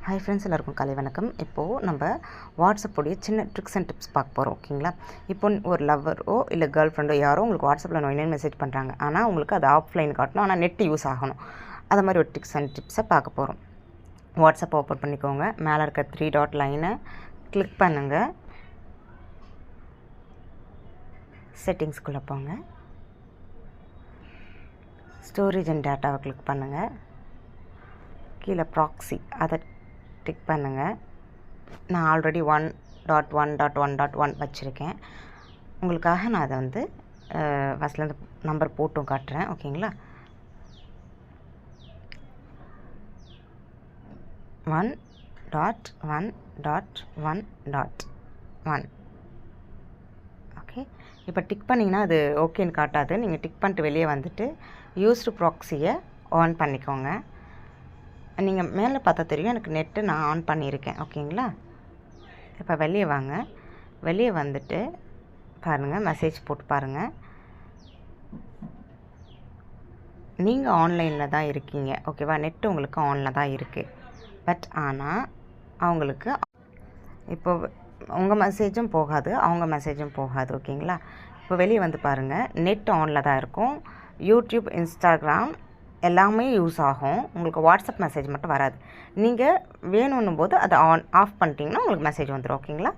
Hi friends, எல்லாருக்கும் காலை வணக்கம். இப்போது நம்ம வாட்ஸ்அப்புடைய சின்ன ட்ரிக்ஸ் அண்ட் டிப்ஸ் பார்க்க போகிறோம். ஓகேங்களா? இப்போ ஒரு லவ்வரோ இல்லை கேர்ள் ஃப்ரெண்டோ யாரோ உங்களுக்கு வாட்ஸ்அப்பில் நோயினு மெசேஜ் பண்ணுறாங்க. ஆனால் உங்களுக்கு அது ஆஃப்லைன் காட்டணும், ஆனால் நெட் யூஸ் ஆகணும். அது மாதிரி ஒரு ட்ரிக்ஸ் அண்ட் டிப்ஸை பார்க்க போகிறோம். வாட்ஸ்அப் ஓப்பன் பண்ணிக்கோங்க. மேலே இருக்க 3 டாட் லைனை கிளிக் பண்ணுங்கள். செட்டிங்ஸ்குள்ளே போங்க. ஸ்டோரேஜ் அண்ட் டேட்டாவை கிளிக் பண்ணுங்கள். கீழே ப்ராக்ஸி அதை டிக் பண்ணுங்கள். நான் ஆல்ரெடி 1.1.1.1 வச்சுருக்கேன். உங்களுக்காக நான் அதை வந்து ஃபஸ்ட்லேருந்து நம்பர் போட்டும் காட்டுறேன். ஓகேங்களா? 1.1.1.1. ஓகே, இப்போ டிக் பண்ணிங்கன்னா அது ஓகேன்னு காட்டாது. நீங்கள் டிக் பண்ணிட்டு வெளியே வந்துட்டு யூஸ்டு ப்ராக்ஸியை ஆன் பண்ணிக்கோங்க. நீங்கள் மேலே பார்த்தா தெரியும், எனக்கு நெட்டு நான் ஆன் பண்ணியிருக்கேன். ஓகேங்களா? இப்போ வெளியே வாங்க. வெளியே வந்துட்டு பாருங்கள், மெசேஜ் போட்டு பாருங்கள். நீங்கள் ஆன்லைனில் தான் இருக்கீங்க. ஓகேவா? நெட்டு உங்களுக்கு ஆனில் தான் இருக்குது. பட் ஆனால் அவங்களுக்கு இப்போ உங்கள் மெசேஜும் போகாது, அவங்க மெசேஜும் போகாது. ஓகேங்களா? இப்போ வெளியே வந்து பாருங்கள், நெட் ஆனில் தான் இருக்கும். யூடியூப், இன்ஸ்டாகிராம் எல்லாமே யூஸ் ஆகும். உங்களுக்கு வாட்ஸ்அப் மெசேஜ் மட்டும் வராது. நீங்கள் வேணும்னும் போது அதை ஆஃப் பண்ணிட்டீங்கன்னா உங்களுக்கு மெசேஜ் வந்துடும். ஓகேங்களா?